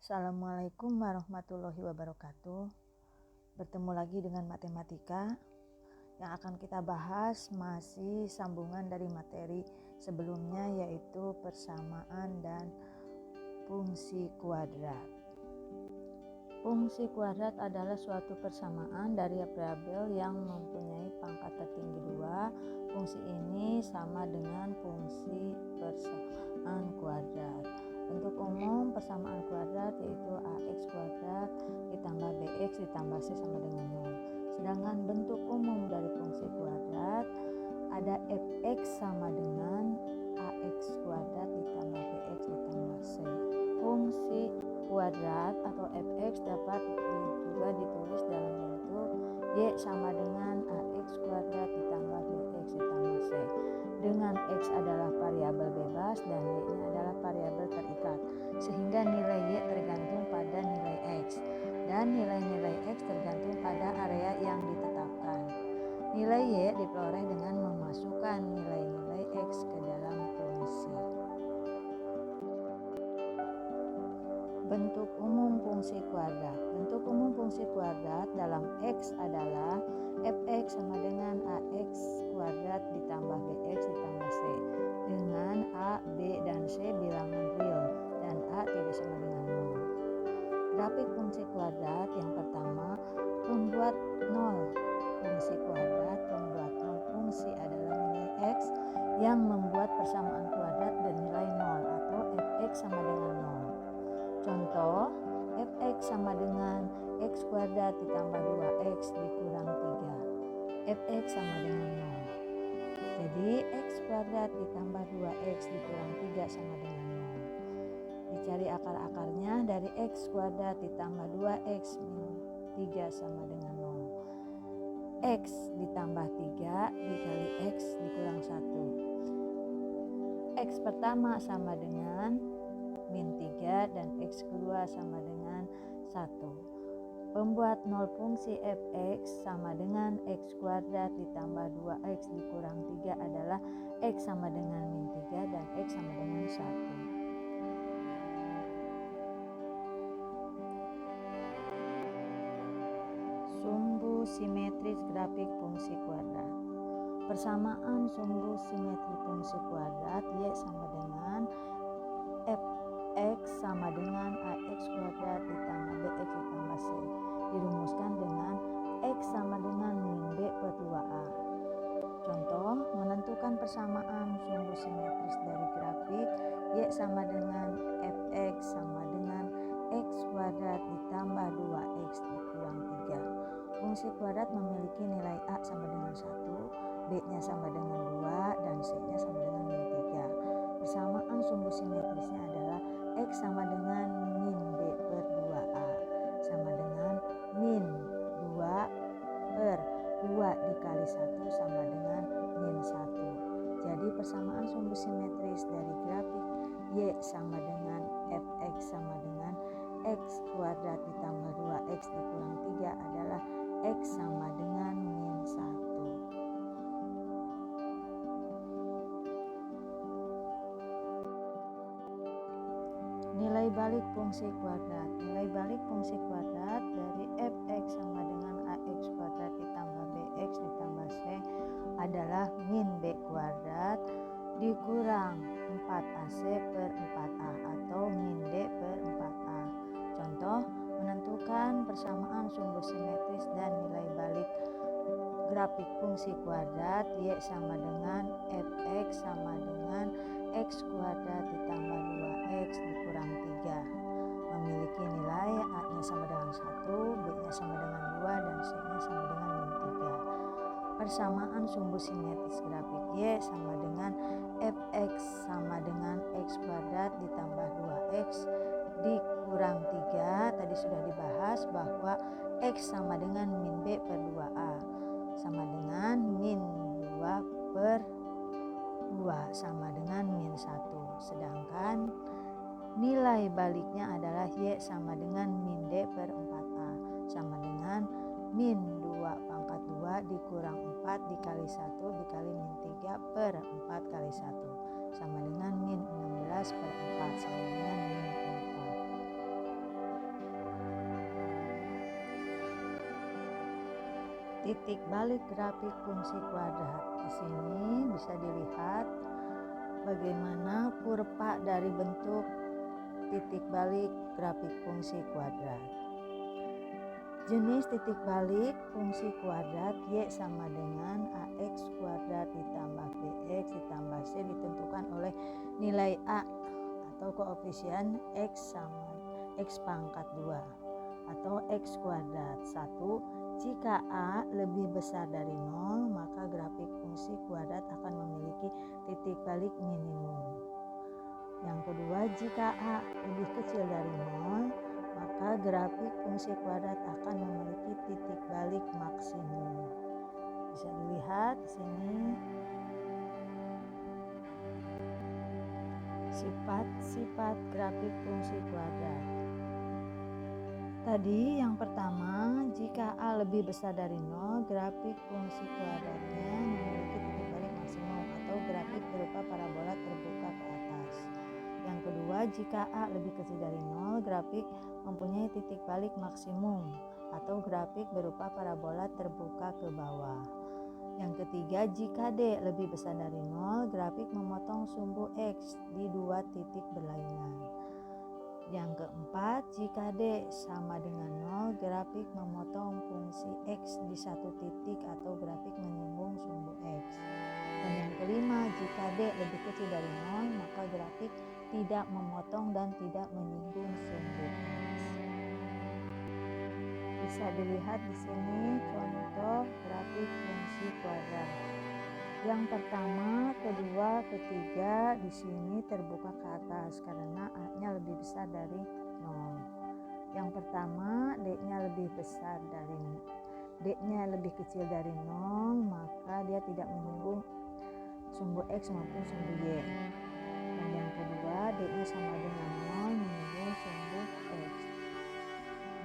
Assalamualaikum warahmatullahi wabarakatuh. Bertemu lagi dengan matematika. Yang akan kita bahas masih sambungan dari materi sebelumnya, yaitu persamaan dan fungsi kuadrat. Fungsi kuadrat adalah suatu persamaan dari variabel yang mempunyai pangkat tertinggi 2. Fungsi ini sama dengan fungsi persamaan kuadrat. Bentuk umum persamaan kuadrat yaitu ax kuadrat ditambah bx ditambah c sama dengan 0. Sedangkan bentuk umum dari fungsi kuadrat ada fx sama dengan ax kuadrat ditambah bx ditambah c. Fungsi kuadrat atau fx dapat juga ditulis dalam bentuk y sama dengan ax kuadrat ditambah bx ditambah c, dengan x adalah variabel bebas dan y-nya adalah variabel terikat, sehingga nilai y tergantung pada nilai x dan nilai-nilai x tergantung pada area yang ditetapkan. Nilai y diperoleh dengan memasukkan nilai-nilai x ke dalam fungsi. Bentuk umum fungsi kuadrat. Bentuk umum fungsi kuadrat dalam x adalah fx sama dengan ax kuadrat ditambah bx ditambah c, dengan a, b, dan c bilangan real dan a tidak sama dengan 0. Grafik fungsi kuadrat yang pertama, pembuat 0 fungsi kuadrat. Pembuat 0 fungsi adalah nilai x yang membuat persamaan kuadrat bernilai 0 atau fx sama dengan 0. Contoh, fx sama dengan x kuadrat ditambah 2x dikurang 3. Fx sama dengan 0. Jadi x kuadrat ditambah 2x dikurang 3 sama dengan 0. Dicari akar-akarnya dari x kuadrat ditambah 2x min 3 sama dengan 0. X ditambah 3 dikali x dikurang 1. X pertama sama dengan min 3 dan x kedua sama dengan 1. Pembuat 0 fungsi fx sama dengan x kuadrat ditambah 2x dikurang 3 adalah x sama dengan min 3 dan x sama dengan 1. Sumbu simetris grafik fungsi kuadrat. Persamaan sumbu simetri fungsi kuadrat y sama dengan fx sama dengan ax kuadrat ditambah bx ditambah c dirumuskan dengan x sama dengan min b per 2a. Contoh, menentukan persamaan sumbu simetris dari grafik y sama dengan fx sama dengan x kuadrat ditambah 2x dikurang 3. Fungsi kuadrat memiliki nilai a sama dengan 1, b-nya sama dengan 2, dan c-nya sama dengan min 3. Persamaan sumbu simetrisnya adalah x sama dengan min b per 2a sama dengan min 2 per 2 dikali 1 sama dengan min 1. Jadi persamaan sumbu simetris dari grafik y sama dengan fx sama dengan x kuadrat ditambah 2x dikurang 3 adalah x sama dengan min 1. Nilai balik fungsi kuadrat. Nilai balik fungsi kuadrat dari fx sama dengan ax kuadrat ditambah bx ditambah c adalah min b kuadrat dikurang 4ac per 4a atau min d per 4a. Contoh, menentukan persamaan sumbu simetris dan nilai balik grafik fungsi kuadrat y sama dengan fx sama dengan x kuadrat ditambah 2x dikurang 3, memiliki nilai a-nya sama dengan 1, b-nya sama dengan 2, dan c-nya sama dengan min 3. Persamaan sumbu simetris grafik y sama dengan fx sama dengan x kuadrat ditambah 2x dikurang 3. Tadi sudah dibahas bahwa x sama dengan min b per 2a sama dengan min 2 per 2 sama dengan min 1. Sedangkan nilai baliknya adalah y sama dengan min d per 4a sama dengan min 2 pangkat 2 dikurang 4 dikali 1 dikali min 3 per 4 kali 1 sama dengan min 16 per 4 sama dengan min 4. titik balik grafik fungsi kuadrat. Di sini bisa dilihat bagaimana kurva dari bentuk titik balik grafik fungsi kuadrat. Jenis titik balik fungsi kuadrat Y sama dengan AX kuadrat ditambah BX ditambah C ditentukan oleh nilai A atau koefisien X sama X pangkat 2 atau X kuadrat 1. Jika A lebih besar dari 0, maka grafik fungsi kuadrat akan memiliki titik balik minimum. Yang kedua, jika A lebih kecil dari 0, maka grafik fungsi kuadrat akan memiliki titik balik maksimum. Bisa dilihat di sini sifat-sifat grafik fungsi kuadrat. Tadi yang pertama, jika A lebih besar dari 0, grafik fungsi kuadratnya memiliki titik balik maksimum atau grafik berupa parabola terbuka ke atas. Yang kedua, jika A lebih kecil dari 0, grafik mempunyai titik balik maksimum atau grafik berupa parabola terbuka ke bawah. Yang ketiga, jika D lebih besar dari 0, grafik memotong sumbu X di dua titik berlainan. Yang keempat, jika D sama dengan 0, grafik memotong fungsi X di satu titik atau grafik menyinggung sumbu X. Dan yang kelima, jika D lebih kecil dari 0, maka grafik tidak memotong dan tidak menyinggung sumbu X. Bisa dilihat di sini contoh grafik fungsi kuadrat. Yang pertama, kedua, ketiga di sini terbuka ke atas karena A-nya lebih besar dari 0. Yang pertama, D-nya lebih besar dari D-nya lebih kecil dari 0, maka dia tidak menyinggung sumbu X maupun sumbu Y. Dan yang kedua, D-nya sama dengan 0 menyinggung sumbu X.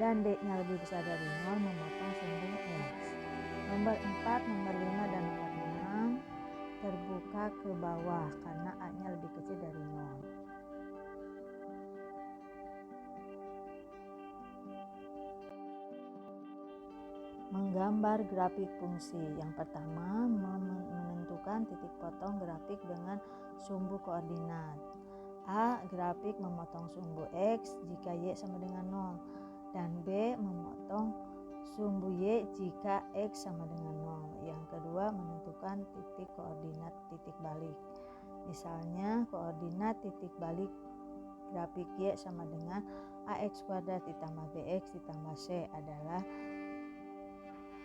Dan D-nya lebih besar dari 0 memotong sumbu X. Nomor 4, nomor 5, dan nomor 6 terbuka ke bawah karena A-nya lebih kecil dari 0. Menggambar grafik fungsi. Yang pertama, menentukan titik potong grafik dengan sumbu koordinat. A. Grafik memotong sumbu X jika Y sama dengan 0. Dan B. Memotong sumbu Y jika X sama dengan 0. Yang kedua, menentukan titik koordinat titik balik. Misalnya, koordinat titik balik grafik Y sama dengan AX kuadrat ditambah BX ditambah C adalah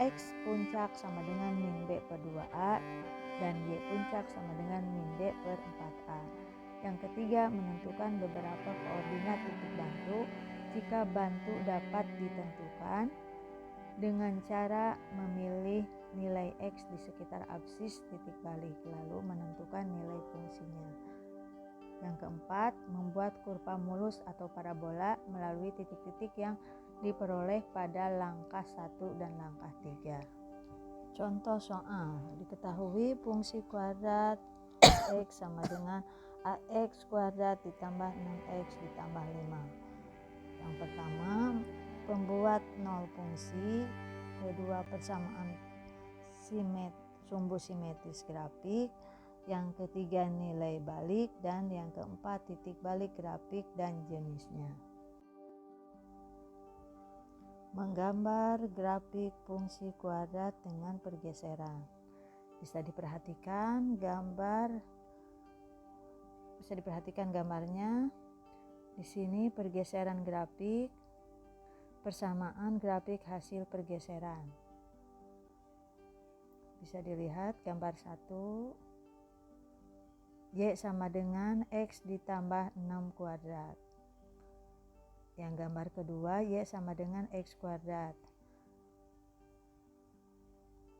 X puncak sama dengan min B per 2A dan Y puncak sama dengan min D per 4A. Yang ketiga, menentukan beberapa koordinat titik bantu jika bantu dapat ditentukan dengan cara memilih nilai X di sekitar absis titik balik lalu menentukan nilai fungsinya. Yang keempat, membuat kurva mulus atau parabola melalui titik-titik yang diperoleh pada langkah 1 dan langkah 3. Contoh soal, diketahui fungsi kuadrat X sama dengan AX kuadrat ditambah 6X ditambah 5. Yang pertama, pembuat 0 fungsi. Kedua, persamaan sumbu simetris grafik. Yang ketiga, nilai balik. Dan yang keempat, titik balik grafik dan jenisnya. Menggambar grafik fungsi kuadrat dengan pergeseran. Bisa diperhatikan gambarnya. Di sini pergeseran grafik, persamaan grafik hasil pergeseran. Bisa dilihat gambar 1, Y sama dengan X ditambah 6 kuadrat. Yang gambar kedua, Y sama dengan X kuadrat.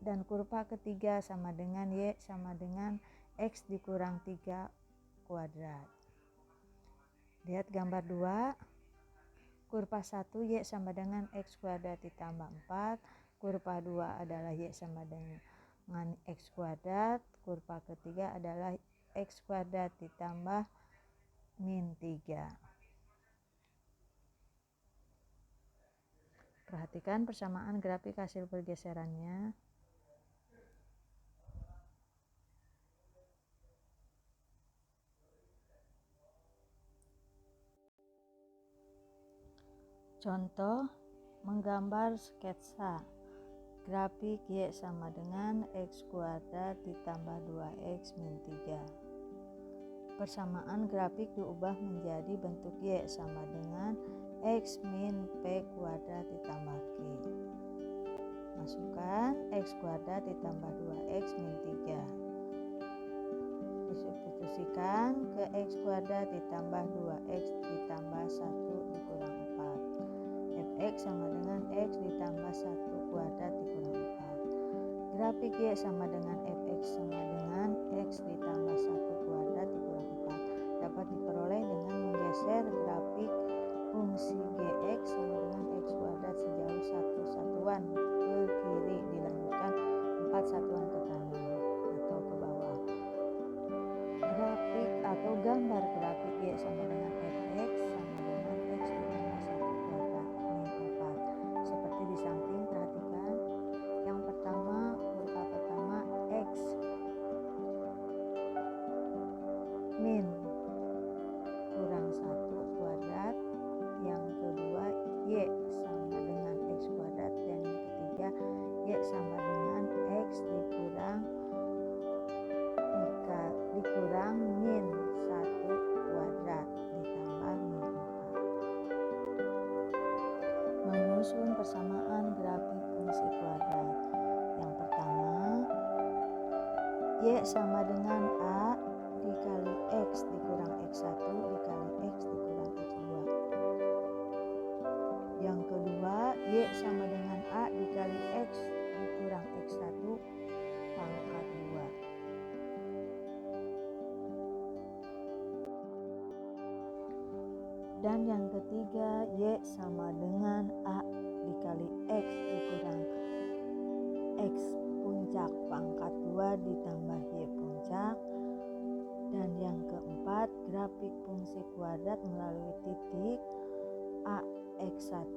Dan kurva ketiga sama dengan Y sama dengan X dikurang 3 kuadrat. Lihat gambar 2, kurva 1 Y sama dengan X kuadrat ditambah 4. Kurva 2 adalah Y sama dengan X kuadrat. Kurva ketiga adalah X kuadrat ditambah min 3. Perhatikan persamaan grafik hasil pergeserannya. Contoh menggambar sketsa. Grafik Y sama dengan X kuadrat ditambah 2X min 3. Persamaan grafik diubah menjadi bentuk Y sama dengan X min P kuadrat ditambah Q. Masukkan X kuadrat ditambah 2X min 3. Disubstitusikan ke X kuadrat ditambah 2X ditambah 1 dikurang 4. Fx sama dengan X ditambah 1 kuadrat dikurang 4. Grafik Y sama dengan Fx sama dengan X ditambah 1 kuadrat dikurang 4 dapat diperoleh dengan menggeser grafik fungsi Gx sama dengan X kuadrat sejauh 1 satuan ke kiri dilanjutkan 4 satuan ke kanan atau ke bawah. Grafik atau gambar grafik Y sama dengan Fx sama dengan X ditambah 1 kuadrat min 4. Seperti di samping, perhatikan yang pertama, huruf A pertama X min kurang 1 kuadrat, yang kedua Y sama dengan X kuadrat, dan yang ketiga Y sama dengan X dikurang min 1 kuadrat ditambah min 4. Menyusun persamaan grafik fungsi kuadrat. Yang pertama, Y sama dengan A dikali X dikurang X1 dikali X dikurang X2. Yang kedua, Y sama dengan A dikali X dikurang X1 pangkat 2. Dan yang ketiga, Y sama dengan A dikali X dikurang X puncak pangkat 2 ditambah Y puncak. Dan yang keempat, grafik fungsi kuadrat melalui titik A X1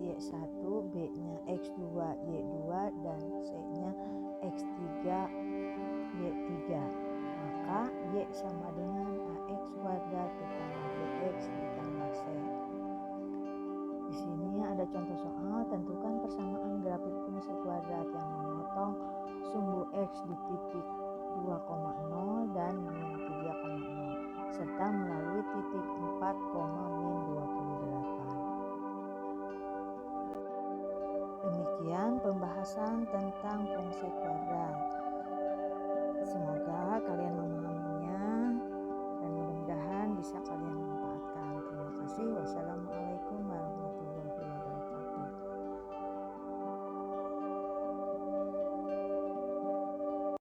Y1, B-nya X2 Y2, dan C-nya X3 Y3. Maka Y sama dengan AX kuadrat ditambah BX ditambah C. Di sini ada contoh soal, tentukan persamaan grafik fungsi kuadrat yang memotong sumbu X di titik 2,0 dan min 3,0 serta melalui titik 4, min 28. Demikian pembahasan tentang fungsi kuadrat. Semoga kalian memahami